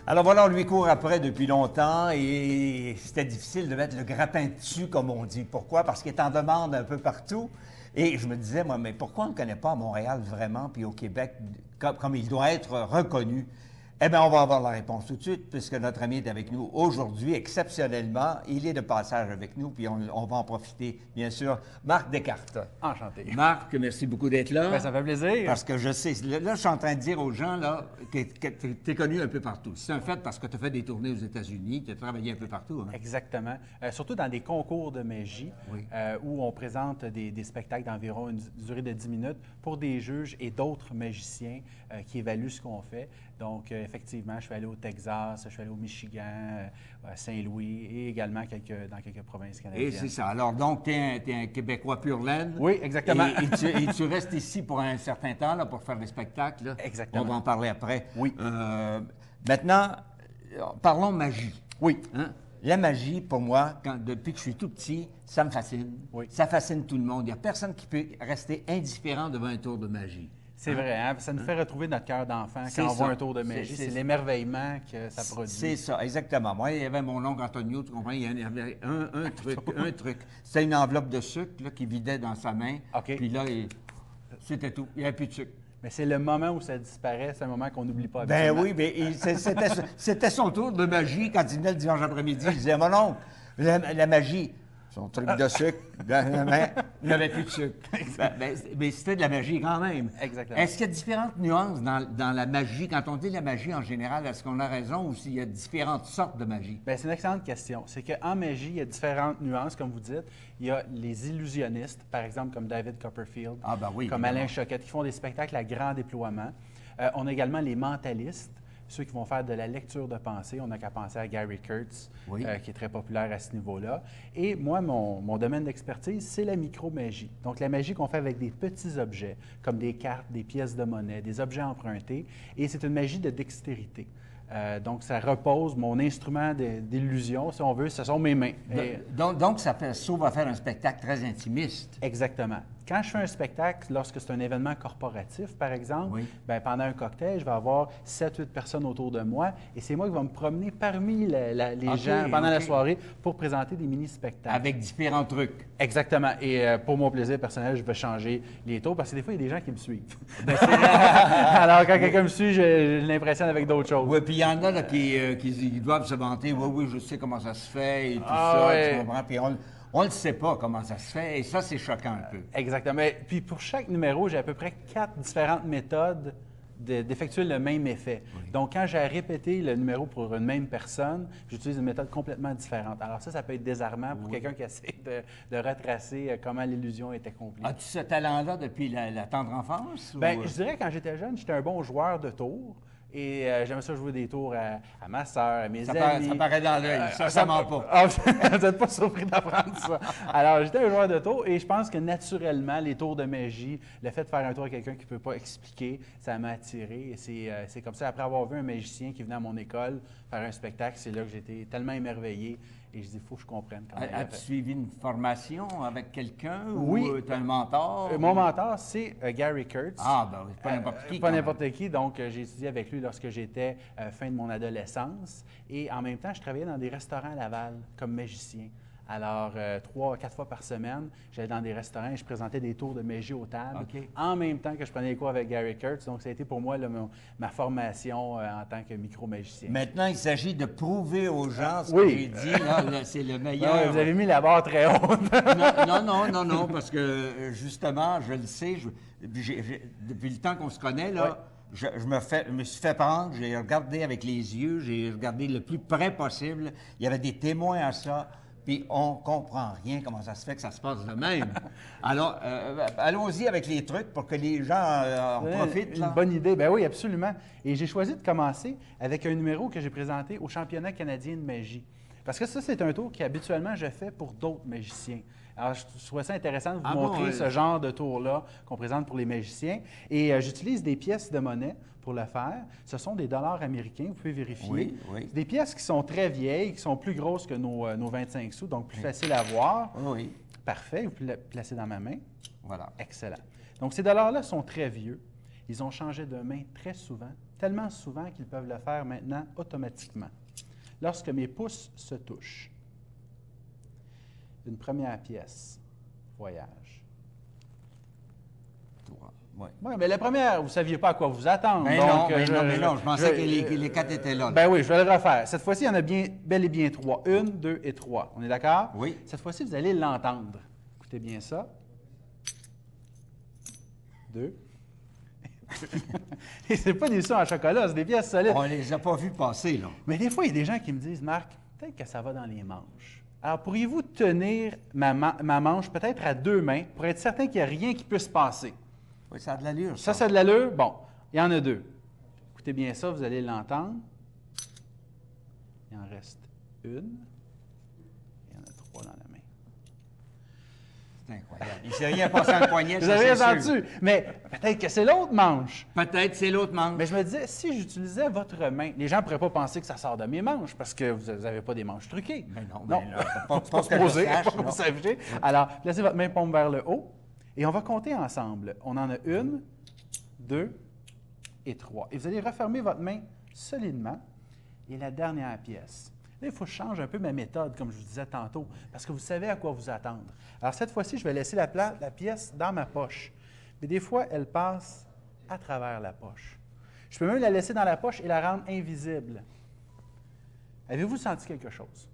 Alors voilà, on lui court après depuis longtemps et c'était difficile de mettre le grappin dessus, comme on dit. Pourquoi? Parce qu'il est en demande un peu partout. Et je me disais, moi, mais pourquoi on ne connaît pas à Montréal vraiment, puis au Québec, comme il doit être reconnu? Eh bien, on va avoir la réponse tout de suite, puisque notre ami est avec nous aujourd'hui, exceptionnellement. Il est de passage avec nous, puis on va en profiter, bien sûr. Marc Descartes. Enchanté. Marc, merci beaucoup d'être là. Ben, ça fait plaisir. Parce que je sais, là, je suis en train de dire aux gens là, que tu es connu un peu partout. C'est un fait parce que tu as fait des tournées aux États-Unis, tu as travaillé un peu partout. Hein? Exactement. Surtout dans des concours de magie, Oui. où on présente des spectacles d'environ une durée de 10 minutes pour des juges et d'autres magiciens qui évaluent ce qu'on fait. Donc, effectivement, je suis allé au Texas, je suis allé au Michigan, à Saint-Louis et également dans quelques provinces canadiennes. Et c'est ça. Alors, donc, tu es un Québécois pur laine. Oui, exactement. Et tu restes ici pour un certain temps là, pour faire des spectacles. Là. Exactement. On va en parler après. Oui. Maintenant, parlons magie. Oui. Hein? La magie, pour moi, depuis que je suis tout petit, ça me fascine. Oui. Ça fascine tout le monde. Il n'y a personne qui peut rester indifférent devant un tour de magie. C'est vrai, hein? Ça nous fait retrouver notre cœur d'enfant quand on ça. voit un tour de magie. C'est l'émerveillement que ça produit. C'est ça, exactement. Moi, il y avait mon oncle Antonio, tu comprends, il y avait un truc. C'était une enveloppe de sucre là, qu'il vidait dans sa main. OK. Puis là, c'était tout. Il n'y avait plus de sucre. Mais c'est le moment où ça disparaît, c'est un moment qu'on n'oublie pas. Ben habituellement. oui, mais c'était son tour de magie quand il venait le dimanche après-midi. Il disait, mon oncle, la magie, son truc de sucre dans la main, il n'avait plus de sucre. Mais c'était de la magie quand même. Exactement. Est-ce qu'il y a différentes nuances dans la magie? Quand on dit la magie en général, est-ce qu'on a raison ou s'il y a différentes sortes de magie? Bien, c'est une excellente question. C'est qu'en magie, il y a différentes nuances, comme vous dites. Il y a les illusionnistes, par exemple, comme David Copperfield, Ah, ben oui, comme évidemment. Alain Choquette, qui font des spectacles à grand déploiement. On a également les mentalistes, ceux qui vont faire de la lecture de pensée. On n'a qu'à penser à Gary Kurtz, Oui. qui est très populaire à ce niveau-là. Et moi, mon domaine d'expertise, c'est la micromagie. Donc, la magie qu'on fait avec des petits objets, comme des cartes, des pièces de monnaie, des objets empruntés. Et c'est une magie de dextérité. Donc, ça repose, mon instrument d'illusion, si on veut, ce sont mes mains. Et- Donc ça s'ouvre à faire un spectacle très intimiste. Exactement. Quand je fais un spectacle, lorsque c'est un événement corporatif, par exemple, Oui. bien, pendant un cocktail, je vais avoir 7-8 personnes autour de moi et c'est moi qui vais me promener parmi les OK, gens pendant la OK. soirée pour présenter des mini-spectacles. Avec différents trucs. Exactement. Et pour mon plaisir personnel, je vais changer les tours parce que des fois, il y a des gens qui me suivent. Alors, quand quelqu'un me suit, je l'impressionne avec d'autres choses. Oui, puis il y en a là, qui ils doivent se vanter. Oui, oui, je sais comment ça se fait et tout Ah, ça. ouais. Tu comprends? Puis on ne sait pas comment ça se fait. Et ça, c'est choquant un peu. Exactement. Puis pour chaque numéro, j'ai à peu près 4 différentes méthodes d'effectuer le même effet. Donc, quand j'ai à répéter le numéro pour une même personne, j'utilise une méthode complètement différente. Alors ça peut être désarmant pour quelqu'un qui essaie de retracer comment l'illusion est accomplie. As-tu ce talent-là depuis la tendre enfance? Bien, ou- je dirais que quand j'étais jeune, j'étais un bon joueur de tours. Et j'aimais ça jouer des tours à ma soeur, à mes amis. Ça paraît dans l'œil. Ça ment pas. Ah, vous n'êtes pas surpris d'apprendre ça. Alors, j'étais un joueur de tours et je pense que naturellement, les tours de magie, le fait de faire un tour à quelqu'un qui ne peut pas expliquer, ça m'a attiré. Et c'est comme ça, après avoir vu un magicien qui venait à mon école faire un spectacle, c'est là que j'étais tellement émerveillé. Et je dis, il faut que je comprenne comment il a As-tu fait. suivi une formation avec quelqu'un? Oui. Ou tu as un mentor? Mon mentor, c'est Gary Kurtz. Ah, ben oui, pas n'importe qui. Pas quand même. n'importe qui. Donc, j'ai étudié avec lui lorsque j'étais fin de mon adolescence. Et en même temps, je travaillais dans des restaurants à Laval comme magicien. Alors, 3-4 fois par semaine, j'allais dans des restaurants et je présentais des tours de magie aux tables OK. en même temps que je prenais les cours avec Gary Kurtz. Donc, ça a été pour moi là, ma formation en tant que micro-magicien. Maintenant, il s'agit de prouver aux gens ce que Oui. j'ai dit. Là, c'est le Ah meilleur. ouais, vous avez mis la barre très haute. Non, parce que justement, je le sais, depuis le temps qu'on se connaît, là, je me suis fait prendre, j'ai regardé avec les yeux, j'ai regardé le plus près possible. Il y avait des témoins à ça, puis on comprend rien comment ça se fait que ça se passe de même. Alors, allons-y avec les trucs pour que les gens en profitent. Une Là. bonne idée. Ben oui, absolument. Et j'ai choisi de commencer avec un numéro que j'ai présenté au championnat canadien de magie. Parce que ça, c'est un tour qu'habituellement je fais pour d'autres magiciens. Alors, je trouvais ça intéressant de vous montrer ce genre de tour-là qu'on présente pour les magiciens. Et j'utilise des pièces de monnaie pour le faire. Ce sont des dollars américains, vous pouvez vérifier. Oui, oui. Des pièces qui sont très vieilles, qui sont plus grosses que nos 25 sous, donc plus faciles à voir. Oui, Parfait, vous pouvez le placer dans ma main. voilà. Excellent. Donc, ces dollars-là sont très vieux. Ils ont changé de main très souvent, tellement souvent qu'ils peuvent le faire maintenant automatiquement. Lorsque mes pouces se touchent. Une première pièce. Voyage. Oui. Oui, mais la première, vous ne saviez pas à quoi vous attendre. Mais donc, non, je pensais que les 4 étaient là. Ben oui, je vais le refaire. Cette fois-ci, il y en a bel et bien 3. 1, 2 et 3. On est d'accord? Oui. Cette fois-ci, vous allez l'entendre. Écoutez bien ça. 2. Et ce n'est pas des sons en chocolat, c'est des pièces solides. On ne les a pas vus passer, là. Mais des fois, il y a des gens qui me disent, Marc, peut-être que ça va dans les manches. Alors, pourriez-vous tenir ma manche peut-être à 2 mains pour être certain qu'il n'y a rien qui puisse passer? Oui, ça a de l'allure, Ça a de l'allure? Bon, il y en a 2. Écoutez bien ça, vous allez l'entendre. Il en reste 1. Il y en a 3 dans la main. C'est incroyable. Il ne s'est rien passé en le poignet, Vous ça, avez c'est sûr. entendu? Mais peut-être que c'est l'autre manche. Peut-être c'est l'autre manche. Mais je me disais, si j'utilisais votre main, les gens ne pourraient pas penser que ça sort de mes manches parce que vous n'avez pas des manches truquées. Mais non, non. mais là, pas Pas que je sache, pas que non. vous sachiez. Alors, placez votre main paume vers le haut et on va compter ensemble. On en a 1, 2 et 3. Et vous allez refermer votre main solidement. Et la dernière pièce. Là, il faut que je change un peu ma méthode, comme je vous disais tantôt, parce que vous savez à quoi vous attendre. Alors, cette fois-ci, je vais laisser la pièce dans ma poche. Mais des fois, elle passe à travers la poche. Je peux même la laisser dans la poche et la rendre invisible. Avez-vous senti quelque chose?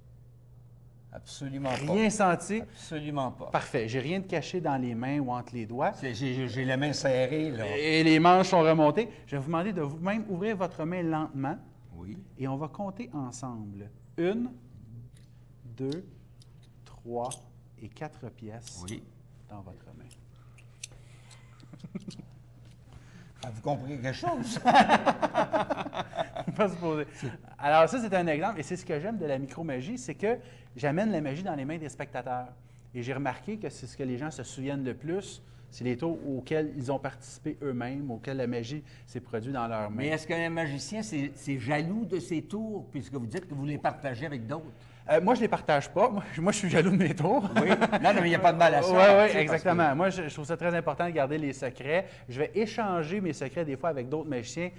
Absolument pas. Rien senti? Absolument pas. Parfait. J'ai rien de caché dans les mains ou entre les doigts. J'ai les mains serrées, là. Et les manches sont remontées. Je vais vous demander de vous-même ouvrir votre main lentement. Oui. Et on va compter ensemble. 1, 2, 3 et 4 pièces Oui. dans votre main. Avez-vous compris quelque chose? On va se poser. Alors ça, c'est un exemple. Et c'est ce que j'aime de la micromagie, c'est que j'amène la magie dans les mains des spectateurs. Et j'ai remarqué que c'est ce que les gens se souviennent le plus. C'est les tours auxquels ils ont participé eux-mêmes, auxquels la magie s'est produite dans leurs mains. Mais est-ce qu'un magicien, c'est jaloux de ses tours, puisque vous dites que vous les partagez avec d'autres? Moi, je ne les partage pas. Moi, je suis jaloux de mes tours. Oui. Non, mais il n'y a pas de mal à ça. Oui, exactement. Moi, je trouve ça très important de garder les secrets. Je vais échanger mes secrets des fois avec d'autres magiciens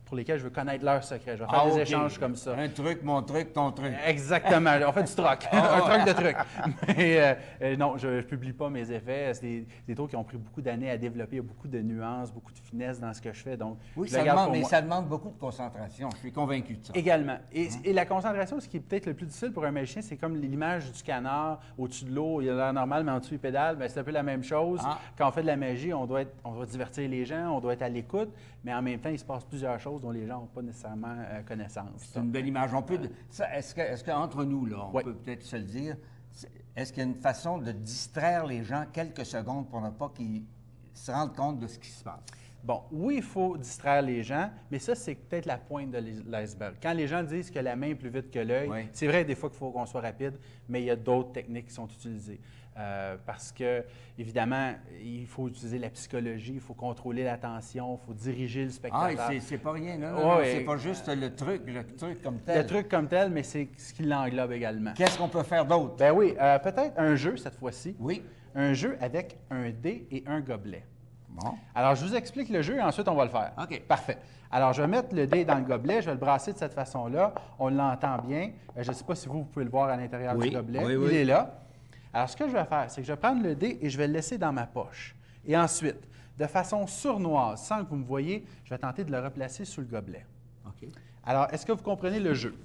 pour lesquels je veux connaître leurs secrets. Je vais faire des échanges comme ça. Un truc, mon truc, ton truc. Exactement. On fait du troc. Un troc de truc. Mais non, je ne publie pas mes effets. C'est des tours qui ont pris beaucoup d'années à développer. Il y a beaucoup de nuances, beaucoup de finesse dans ce que je fais. Donc, Oui, je le garde pour mais moi. ça demande beaucoup de concentration. Je suis convaincu de ça. Également. Et la concentration, ce qui est peut-être le plus difficile pour un magicien, c'est comme l'image du canard au-dessus de l'eau. Il a l'air normal, mais en dessous, il pédale. Bien, c'est un peu la même chose. Quand on fait de la magie, on doit divertir les gens, on doit être à l'écoute, mais en même temps, il se passe plusieurs choses dont les gens n'ont pas nécessairement connaissance. C'est une belle image. On peut, est-ce qu'entre nous, là, on peut peut-être se le dire, est-ce qu'il y a une façon de distraire les gens quelques secondes pour ne pas qu'ils se rendent compte de ce qui se passe? Bon, oui, il faut distraire les gens, mais ça, c'est peut-être la pointe de l'iceberg. Quand les gens disent que la main est plus vite que l'œil, c'est vrai des fois qu'il faut qu'on soit rapide, mais il y a d'autres techniques qui sont utilisées. Parce que, évidemment, il faut utiliser la psychologie, il faut contrôler l'attention, il faut diriger le spectateur. Ah, c'est pas rien, non, Ouais, c'est pas juste le truc comme tel. Le truc comme tel, mais c'est ce qui l'englobe également. Qu'est-ce qu'on peut faire d'autre? Ben oui, peut-être un jeu cette fois-ci. Oui. Un jeu avec un dé et un gobelet. Bon. Alors, je vous explique le jeu et ensuite, on va le faire. OK. Parfait. Alors, je vais mettre le dé dans le gobelet, je vais le brasser de cette façon-là. On l'entend bien. Je ne sais pas si vous pouvez le voir à l'intérieur du gobelet. Oui, Il est là. Alors, ce que je vais faire, c'est que je vais prendre le dé et je vais le laisser dans ma poche. Et ensuite, de façon sournoise, sans que vous me voyez, je vais tenter de le replacer sous le gobelet. OK. Alors, est-ce que vous comprenez le jeu?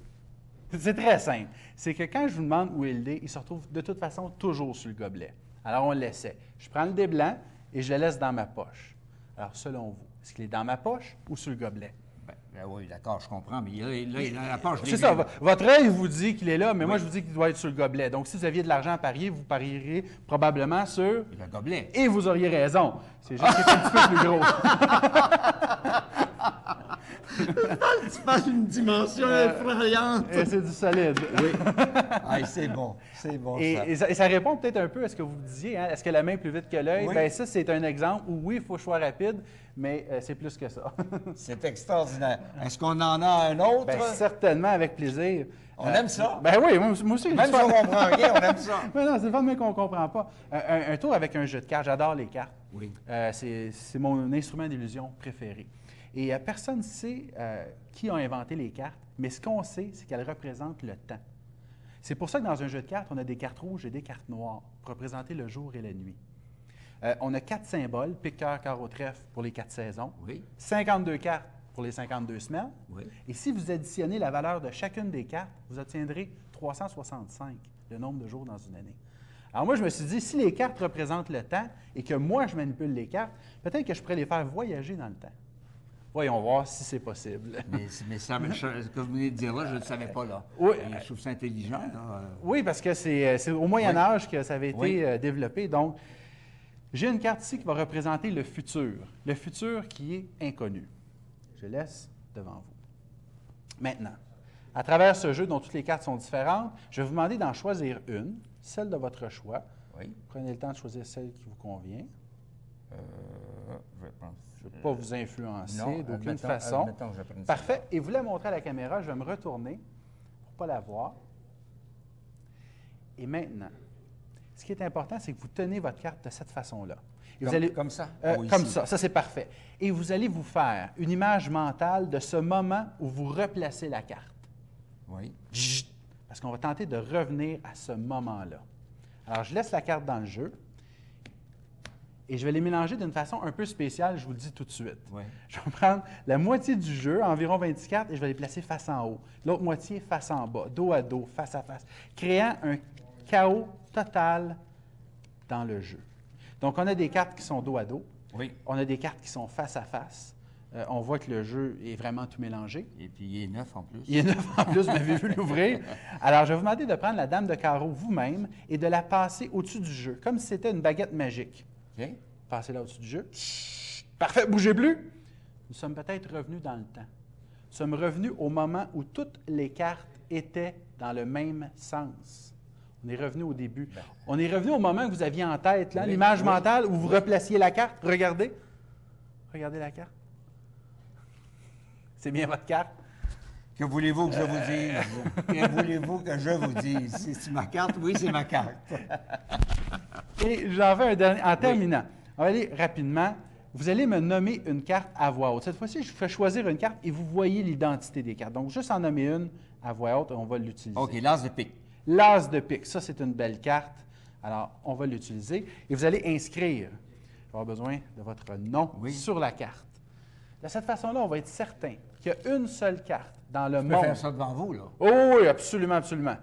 C'est très simple. C'est que quand je vous demande où est le dé, il se retrouve de toute façon toujours sur le gobelet. Alors, on l'essaie. Je prends le dé blanc et je le laisse dans ma poche. Alors, selon vous, est-ce qu'il est dans ma poche ou sur le gobelet? Ben oui, d'accord, je comprends, mais là, il est dans la poche. C'est ça. Votre œil vous dit qu'il est là, mais moi, je vous dis qu'il doit être sur le gobelet. Donc, si vous aviez de l'argent à parier, vous parierez probablement sur... Le gobelet. Et vous auriez raison. C'est juste qu'il est un petit peu plus gros. Tu passes une dimension effrayante. Et c'est du solide. Oui. Ah, c'est bon ça. Et ça répond peut-être un peu à ce que vous disiez. Hein? Est-ce que la main est plus vite que l'œil? Oui. Bien, ça, c'est un exemple où, oui, il faut que je sois rapide, mais c'est plus que ça. C'est extraordinaire. Est-ce qu'on en a un autre? Bien, certainement, avec plaisir. On aime ça. Ben oui, moi aussi. Même si on comprend rien, on aime ça. Mais non, c'est le fun, mais qu'on ne comprend pas. Un tour avec un jeu de cartes, j'adore les cartes. Oui. C'est mon instrument d'illusion préféré. Et personne ne sait qui a inventé les cartes, mais ce qu'on sait, c'est qu'elles représentent le temps. C'est pour ça que dans un jeu de cartes, on a des cartes rouges et des cartes noires pour représenter le jour et la nuit. On a 4 symboles, pique, cœur, carreau, trèfle pour les 4 saisons. Oui. 52 cartes pour les 52 semaines. Oui. Et si vous additionnez la valeur de chacune des cartes, vous obtiendrez 365, le nombre de jours dans une année. Alors moi, je me suis dit, si les cartes représentent le temps et que moi, je manipule les cartes, peut-être que je pourrais les faire voyager dans le temps. Voyons voir si c'est possible. Mais ça, ce que vous venez de dire là, je ne le savais pas là. Oui. Et je trouve ça intelligent. Là. Oui, parce que c'est au Moyen Âge que ça avait été Oui. développé. Donc, j'ai une carte ici qui va représenter le futur qui est inconnu. Je laisse devant vous. Maintenant, à travers ce jeu dont toutes les cartes sont différentes, je vais vous demander d'en choisir une, celle de votre choix. Oui. Prenez le temps de choisir celle qui vous convient. Je pense. Je ne vais pas vous influencer Non, d'aucune façon. admettons que je prenne ça. Parfait. Et vous la montrez à la caméra, je vais me retourner pour ne pas la voir. Et maintenant, ce qui est important, c'est que vous tenez votre carte de cette façon-là. Et Comme ça? Comme ici. ça c'est parfait. Et vous allez vous faire une image mentale de ce moment où vous replacez la carte. Oui. Jjt! Parce qu'on va tenter de revenir à ce moment-là. Alors, je laisse la carte dans le jeu et je vais les mélanger d'une façon un peu spéciale, je vous le dis tout de suite. Oui. Je vais prendre la moitié du jeu, environ 20 cartes, et je vais les placer face en haut. L'autre moitié face en bas, dos à dos, face à face, créant un chaos total dans le jeu. Donc, on a des cartes qui sont dos à dos. Oui. On a des cartes qui sont face à face. On voit que le jeu est vraiment tout mélangé. Et puis il est neuf en plus. Il est neuf en plus, vous m'avez vu l'ouvrir. Alors, je vais vous demander de prendre la dame de carreau vous-même et de la passer au-dessus du jeu, comme si c'était une baguette magique. OK. Passez-la au-dessus du jeu. Parfait, bougez plus. Nous sommes peut-être revenus dans le temps. Nous sommes revenus au moment où toutes les cartes étaient dans le même sens. On est revenu au début. On est revenu au moment que vous aviez en tête, là, Oui, l'image oui. mentale où vous replaciez la carte. Regardez. Regardez la carte. C'est bien votre carte? Que voulez-vous que je vous dise? Que voulez-vous que je vous dise? C'est ma carte? Oui, c'est ma carte. Et j'en fais un dernier. En terminant, on va aller rapidement. Vous allez me nommer une carte à voix haute. Cette fois-ci, je vous fais choisir une carte et vous voyez l'identité des cartes. Donc, juste en nommer une à voix haute, on va l'utiliser. OK, l'as de pique. L'as de pique, ça, c'est une belle carte. Alors, on va l'utiliser. Et vous allez inscrire. Je vais avoir besoin de votre nom sur la carte. De cette façon-là, on va être certain qu'il y a une seule carte dans le Je peux monde. faire ça devant vous, là. Oh oui, absolument, absolument.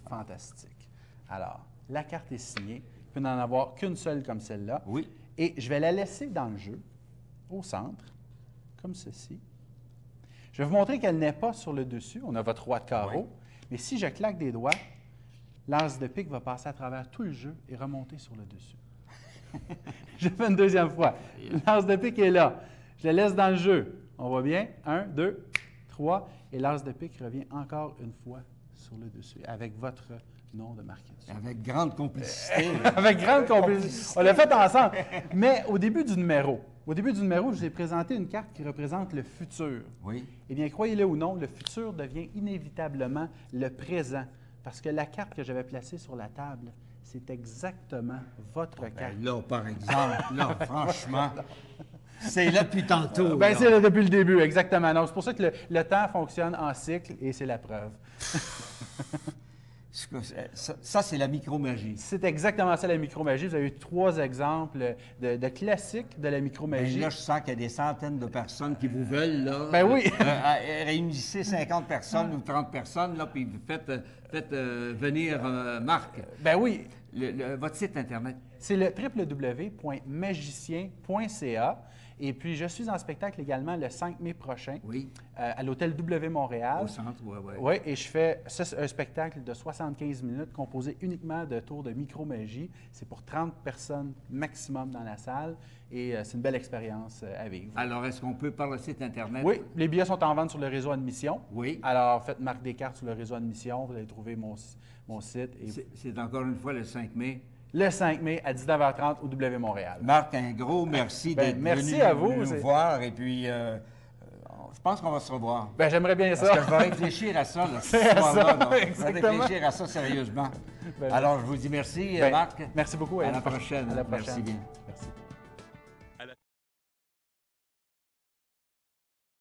Fantastique. Alors, la carte est signée. Il peut n'en avoir qu'une seule comme celle-là. Oui. Et je vais la laisser dans le jeu, au centre, comme ceci. Je vais vous montrer qu'elle n'est pas sur le dessus. On a votre roi de carreau. Oui. Mais si je claque des doigts, l'as de pique va passer à travers tout le jeu et remonter sur le dessus. Je fais une deuxième fois. L'as de pique est là. Je la laisse dans le jeu. On voit bien? 1, 2, 3. Et l'as de pique revient encore une fois sur le dessus, avec votre nom de marqué dessus. Avec grande complicité. Avec grande complicité. On l'a fait ensemble. Mais au début du numéro, je vous ai présenté une carte qui représente le futur. Oui. Eh bien, croyez-le ou non, le futur devient inévitablement le présent. Parce que la carte que j'avais placée sur la table, c'est exactement votre carte. Ben là, par exemple, là, franchement, c'est là depuis tantôt. Ben, là. c'est là depuis le début, exactement. Donc, c'est pour ça que le temps fonctionne en cycle et c'est la preuve. Ça, c'est la micromagie. C'est exactement ça, la micromagie. Vous avez eu 3 exemples de classiques de la micromagie. Ben là, je sens qu'il y a des centaines de personnes qui vous veulent, là. Ben oui. Réunissez 50 personnes ou 30 personnes, là, puis faites venir Marc. Ben oui. Votre site Internet. C'est le www.magicien.ca. Et puis, je suis en spectacle également le 5 mai prochain Oui. à l'Hôtel W Montréal. Au centre, oui, oui. Oui, et je fais un spectacle de 75 minutes composé uniquement de tours de micro-magie. C'est pour 30 personnes maximum dans la salle et c'est une belle expérience à vivre. Alors, est-ce qu'on peut par le site Internet? Oui, les billets sont en vente sur le réseau Admission. Oui. Alors, faites marque des cartes sur le réseau Admission, vous allez trouver mon site. C'est encore une fois le 5 mai. Le 5 mai à 19h30 au W Montréal. Marc, un gros merci d'être merci venu à vous, nous voir. Et puis, je pense qu'on va se revoir. J'aimerais bien Parce ça. que je vais réfléchir à ça, là, ce C'est à soir-là. ça, donc. Je vais exactement. réfléchir à ça sérieusement. Ben, Alors, je vous dis merci, Ben, Marc. Merci beaucoup. À la prochaine. À la prochaine. Merci bien. Merci.